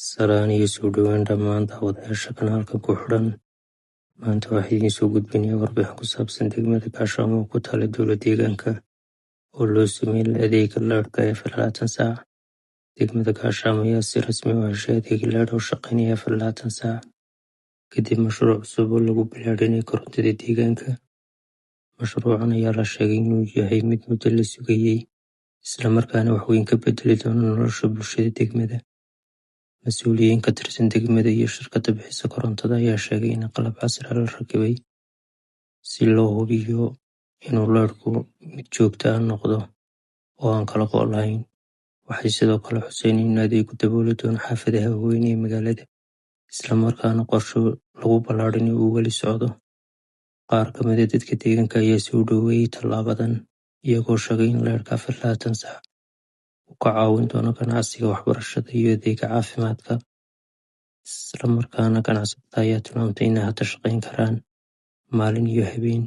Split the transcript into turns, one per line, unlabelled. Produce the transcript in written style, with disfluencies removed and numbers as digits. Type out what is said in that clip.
Salaan iyo soo dhawaaan dhammaan daawadayaasha kanaalka ku xidhan. Maanta waxaan idiin soo gudbinayaa warbixin ku saabsan degmada Gaashaamo oo ku taalla dowlad deegaanka oo loo sameeyay adeegga leerka ee 24 saac. Degmada Gaashaamo ayaa si rasmi ah u heshay adeeg leer oo shaqeynaya 24 saac kadib mashruuc cusub oo lagu balaadhinayo korontada deegaanka. Mashruucan ayaa la sheegay inuu yahay mid muddo la sugayay, isla markaana wax weyn ka bedeli doona nolosha bulshada degmada. Mas'uuliyiin ka tirsan degmada iyo shirkadda bixisa korontada ayaa sheegay in qalab casri ah la rakibay si loo hubiyo inuu leerku mid joogto ah noqdo oo aan kala go' lahayn. Waxay sidoo kale xuseen in adeeggu dabooli doono xaafadaha waaweyn ee magaalada, isla markaana qorshe lagu balaadhinayo uu weli socdo. Qaar ka mid ah dadka deegaanka ayaa soo dhoweeyay tallaabadan, iyagoo sheegay in leerka 24 saac uu ka caawin doono ganacsiga, waxbarashada iyo adeegga caafimaadka. Isla markaana ganacsatada ayaa tilmaamay inay hadda shaqeyn karaan maalin iyo habeen.